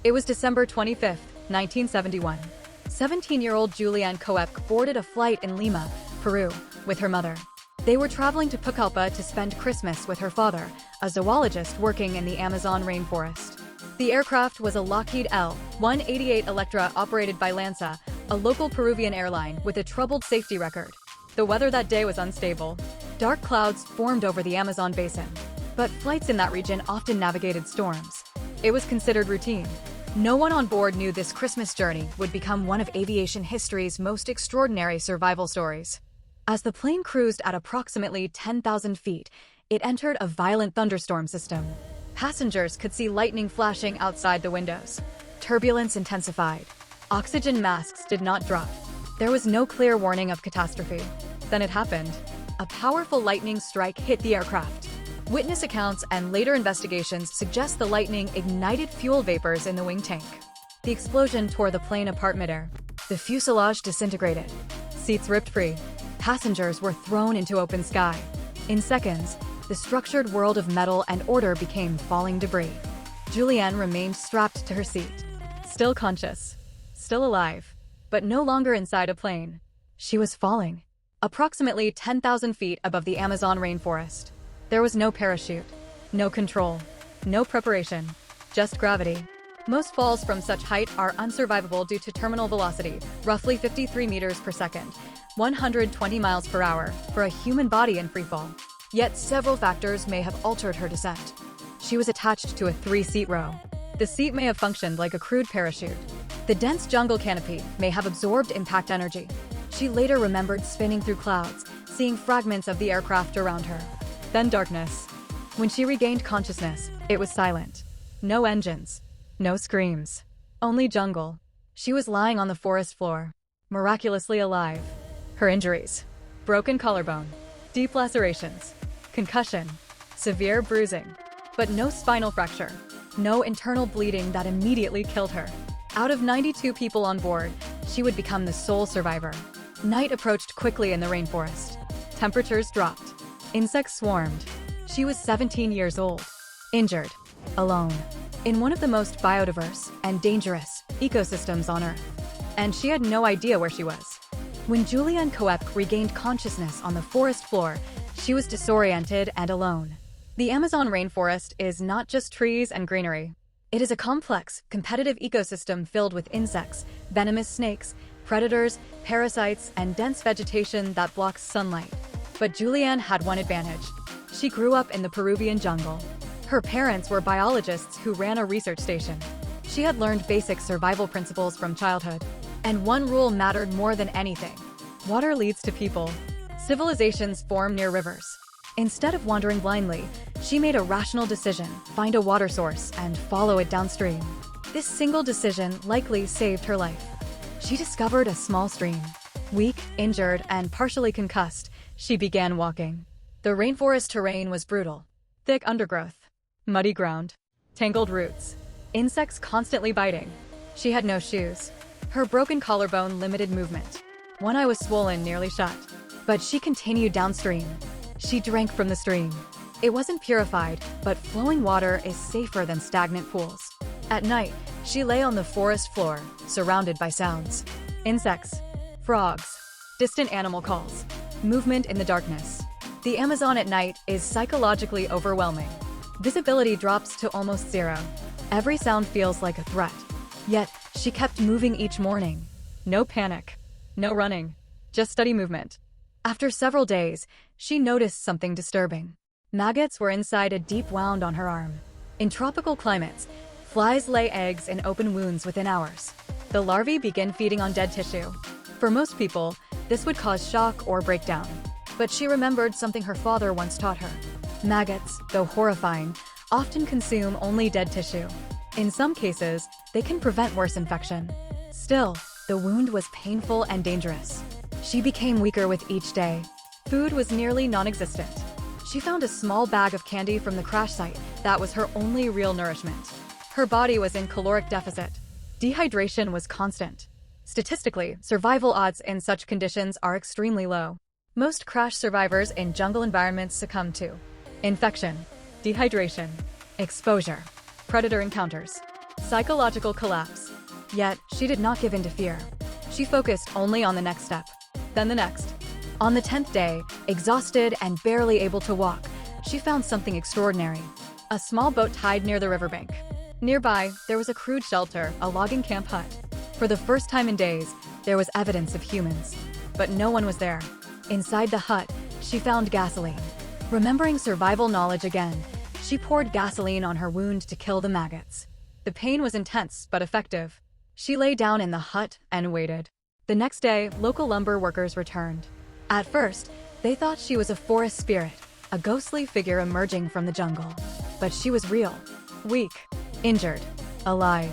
It was December 25, 1971. 17-year-old Juliane Koepcke boarded a flight in Lima, Peru, with her mother. They were traveling to Koepcke to spend Christmas with her father, a zoologist working in the Amazon rainforest. The aircraft was a Lockheed L-188 Electra operated by Lanza, a local Peruvian airline with a troubled safety record. The weather that day was unstable. Dark clouds formed over the Amazon basin, but flights in that region often navigated storms. It was considered routine. No one on board knew this Christmas journey would become one of aviation history's most extraordinary survival stories. As the plane cruised at approximately 10,000 feet, it entered a violent thunderstorm system. Passengers could see lightning flashing outside the windows. Turbulence intensified. Oxygen masks did not drop. There was no clear warning of catastrophe. Then it happened. A powerful lightning strike hit the aircraft. Witness accounts and later investigations suggest the lightning ignited fuel vapors in the wing tank. The explosion tore the plane apart midair. The fuselage disintegrated. Seats ripped free. Passengers were thrown into open sky. In seconds, the structured world of metal and order became falling debris. Juliane remained strapped to her seat. Still conscious. Still alive. But no longer inside a plane. She was falling. Approximately 10,000 feet above the Amazon rainforest. There was no parachute. No control. No preparation. Just gravity. Most falls from such height are unsurvivable due to terminal velocity, roughly 53 meters per second, 120 miles per hour, for a human body in freefall. Yet several factors may have altered her descent. She was attached to a 3-seat row. The seat may have functioned like a crude parachute. The dense jungle canopy may have absorbed impact energy. She later remembered spinning through clouds, seeing fragments of the aircraft around her. Then darkness. When she regained consciousness, it was silent. No engines. No screams. Only jungle. She was lying on the forest floor, miraculously alive. Her injuries: broken collarbone, deep lacerations, concussion, severe bruising, but no spinal fracture, no internal bleeding that immediately killed her. Out of 92 people on board, she would become the sole survivor. Night approached quickly in the rainforest. Temperatures dropped. Insects swarmed. She was 17 years old, injured, alone, in one of the most biodiverse and dangerous ecosystems on Earth. And she had no idea where she was. When Juliane Koepcke regained consciousness on the forest floor, she was disoriented and alone. The Amazon rainforest is not just trees and greenery. It is a complex, competitive ecosystem filled with insects, venomous snakes, predators, parasites, and dense vegetation that blocks sunlight. But Juliane had one advantage. She grew up in the Peruvian jungle. Her parents were biologists who ran a research station. She had learned basic survival principles from childhood. And one rule mattered more than anything. Water leads to people. Civilizations form near rivers. Instead of wandering blindly, she made a rational decision: find a water source and follow it downstream. This single decision likely saved her life. She discovered a small stream. Weak, injured, and partially concussed, she began walking. The rainforest terrain was brutal. Thick undergrowth, muddy ground, tangled roots, insects constantly biting. She had no shoes. Her broken collarbone limited movement. One eye was swollen, nearly shut. But she continued downstream. She drank from the stream. It wasn't purified, but flowing water is safer than stagnant pools. At night, she lay on the forest floor, surrounded by sounds. Insects, frogs, distant animal calls, movement in the darkness. The Amazon at night is psychologically overwhelming. Visibility drops to almost zero. Every sound feels like a threat. Yet, she kept moving each morning. No panic. No running. Just steady movement. After several days, she noticed something disturbing. Maggots were inside a deep wound on her arm. In tropical climates, flies lay eggs in open wounds within hours. The larvae begin feeding on dead tissue. For most people, this would cause shock or breakdown. But she remembered something her father once taught her. Maggots, though horrifying, often consume only dead tissue. In some cases, they can prevent worse infection. Still, the wound was painful and dangerous. She became weaker with each day. Food was nearly non-existent. She found a small bag of candy from the crash site that was her only real nourishment. Her body was in caloric deficit. Dehydration was constant. Statistically, survival odds in such conditions are extremely low. Most crash survivors in jungle environments succumb to infection, dehydration, exposure, predator encounters. Psychological collapse. Yet, she did not give in to fear. She focused only on the next step, then the next. On the 10th day, exhausted and barely able to walk, she found something extraordinary. A small boat tied near the riverbank. Nearby, there was a crude shelter, a logging camp hut. For the first time in days, there was evidence of humans. But no one was there. Inside the hut, she found gasoline. Remembering survival knowledge again, she poured gasoline on her wound to kill the maggots. The pain was intense but effective. She lay down in the hut and waited. The next day, local lumber workers returned. At first, they thought she was a forest spirit, a ghostly figure emerging from the jungle. But she was real, weak, injured, alive.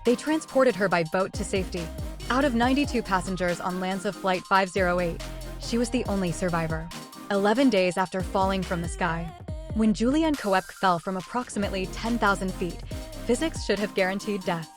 They transported her by boat to safety. Out of 92 passengers on Lanza Flight 508, she was the only survivor. 11 days after falling from the sky. When Juliane Koepcke fell from approximately 10,000 feet, physics should have guaranteed death.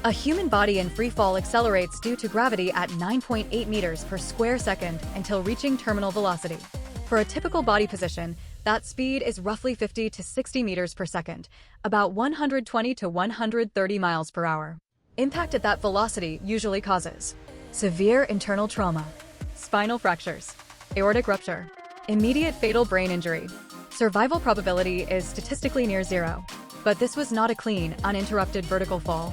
A human body in free fall accelerates due to gravity at 9.8 meters per square second until reaching terminal velocity. For a typical body position, that speed is roughly 50 to 60 meters per second, about 120 to 130 miles per hour. Impact at that velocity usually causes severe internal trauma, spinal fractures, aortic rupture, immediate fatal brain injury. Survival probability is statistically near zero. But this was not a clean, uninterrupted vertical fall.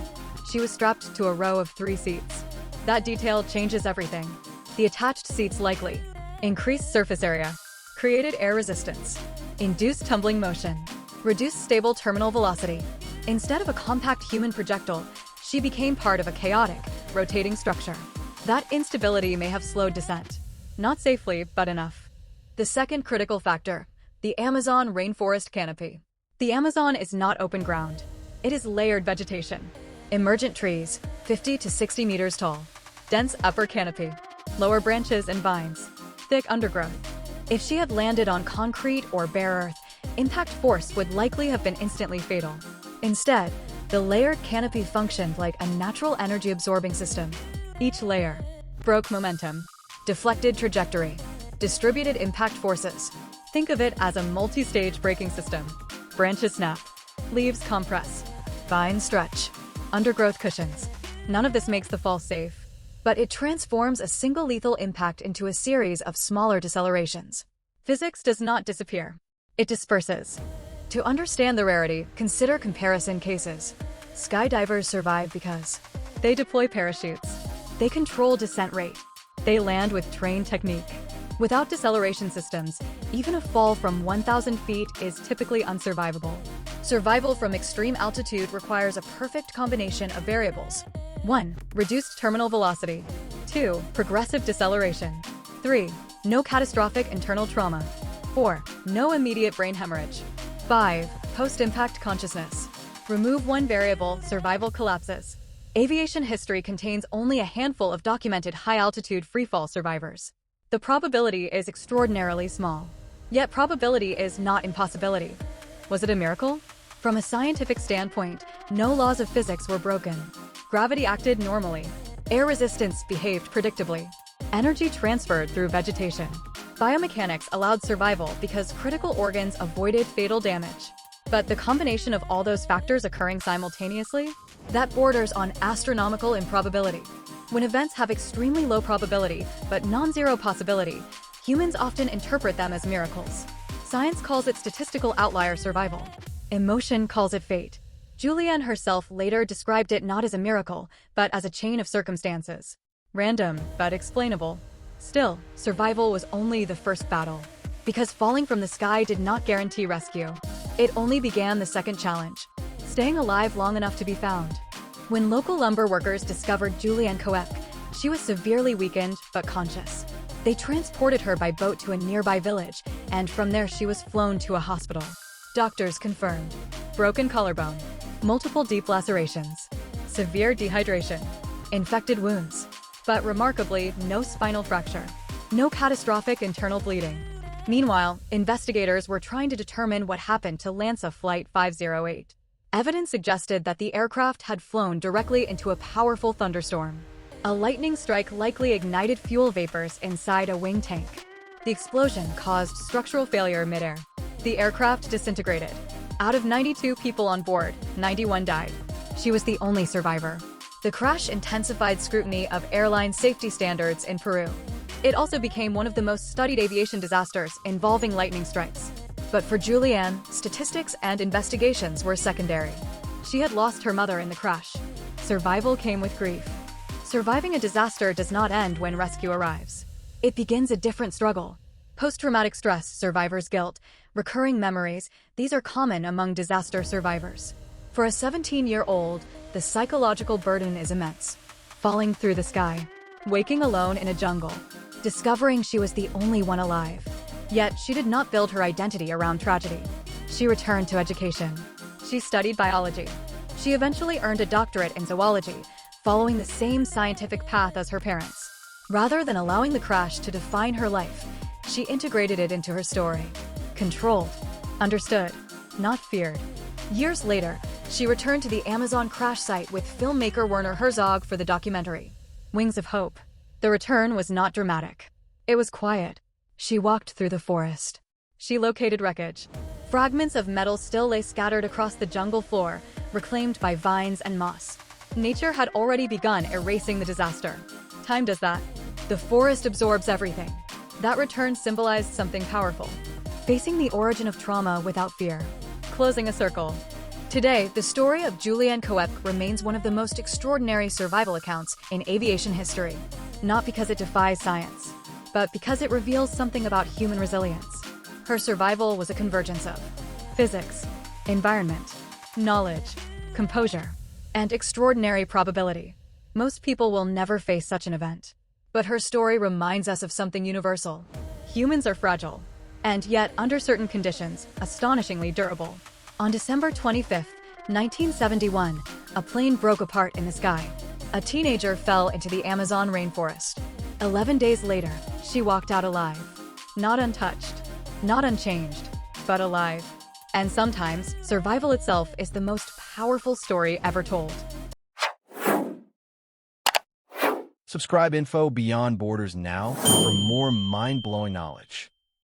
She was strapped to a row of 3 seats. That detail changes everything. The attached seats likely increased surface area, created air resistance, induced tumbling motion, reduced stable terminal velocity. Instead of a compact human projectile, she became part of a chaotic, rotating structure. That instability may have slowed descent. Not safely, but enough. The second critical factor, the Amazon rainforest canopy. The Amazon is not open ground. It is layered vegetation. Emergent trees, 50 to 60 meters tall. Dense upper canopy. Lower branches and vines. Thick undergrowth. If she had landed on concrete or bare earth, impact force would likely have been instantly fatal. Instead, the layered canopy functioned like a natural energy-absorbing system. Each layer broke momentum, deflected trajectory, distributed impact forces. Think of it as a multi-stage braking system. Branches snap, leaves compress, vines stretch, undergrowth cushions. None of this makes the fall safe, but it transforms a single lethal impact into a series of smaller decelerations. Physics does not disappear. It disperses. To understand the rarity, consider comparison cases. Skydivers survive because they deploy parachutes. They control descent rate. They land with trained technique. Without deceleration systems, even a fall from 1,000 feet is typically unsurvivable. Survival from extreme altitude requires a perfect combination of variables. 1. Reduced terminal velocity. 2. Progressive deceleration. 3. No catastrophic internal trauma. 4. No immediate brain hemorrhage. 5. Post-impact consciousness. Remove one variable, survival collapses. Aviation history contains only a handful of documented high-altitude freefall survivors. The probability is extraordinarily small. Yet probability is not impossibility. Was it a miracle? From a scientific standpoint, no laws of physics were broken. Gravity acted normally. Air resistance behaved predictably. Energy transferred through vegetation. Biomechanics allowed survival because critical organs avoided fatal damage. But the combination of all those factors occurring simultaneously? That borders on astronomical improbability. When events have extremely low probability, but non-zero possibility, humans often interpret them as miracles. Science calls it statistical outlier survival. Emotion calls it fate. Juliane herself later described it not as a miracle, but as a chain of circumstances. Random, but explainable. Still, survival was only the first battle. Because falling from the sky did not guarantee rescue. It only began the second challenge. Staying alive long enough to be found. When local lumber workers discovered Juliane Koepcke, she was severely weakened but conscious. They transported her by boat to a nearby village, and from there she was flown to a hospital. Doctors confirmed broken collarbone, multiple deep lacerations, severe dehydration, infected wounds, but remarkably, no spinal fracture, no catastrophic internal bleeding. Meanwhile, investigators were trying to determine what happened to Lanza Flight 508. Evidence suggested that the aircraft had flown directly into a powerful thunderstorm. A lightning strike likely ignited fuel vapors inside a wing tank. The explosion caused structural failure midair. The aircraft disintegrated. Out of 92 people on board, 91 died. She was the only survivor. The crash intensified scrutiny of airline safety standards in Peru. It also became one of the most studied aviation disasters involving lightning strikes. But for Juliane, statistics and investigations were secondary. She had lost her mother in the crash. Survival came with grief. Surviving a disaster does not end when rescue arrives. It begins a different struggle. Post-traumatic stress, survivor's guilt, recurring memories, these are common among disaster survivors. For a 17-year-old, the psychological burden is immense. Falling through the sky, waking alone in a jungle, discovering she was the only one alive. Yet, she did not build her identity around tragedy. She returned to education. She studied biology. She eventually earned a doctorate in zoology, following the same scientific path as her parents. Rather than allowing the crash to define her life, she integrated it into her story. Controlled, understood, not feared. Years later, she returned to the Amazon crash site with filmmaker Werner Herzog for the documentary, Wings of Hope. The return was not dramatic. It was quiet. She walked through the forest. She located wreckage. Fragments of metal still lay scattered across the jungle floor, reclaimed by vines and moss. Nature had already begun erasing the disaster. Time does that. The forest absorbs everything. That return symbolized something powerful. Facing the origin of trauma without fear. Closing a circle. Today, the story of Juliane Koepcke remains one of the most extraordinary survival accounts in aviation history. Not because it defies science, but because it reveals something about human resilience. Her survival was a convergence of physics, environment, knowledge, composure, and extraordinary probability. Most people will never face such an event. But her story reminds us of something universal. Humans are fragile, and yet, under certain conditions, astonishingly durable. On December 25, 1971, a plane broke apart in the sky. A teenager fell into the Amazon rainforest. 11 days later, she walked out alive. Not untouched, not unchanged, but alive. And sometimes, survival itself is the most powerful story ever told. Subscribe Info Beyond Borders now for more mind-blowing knowledge.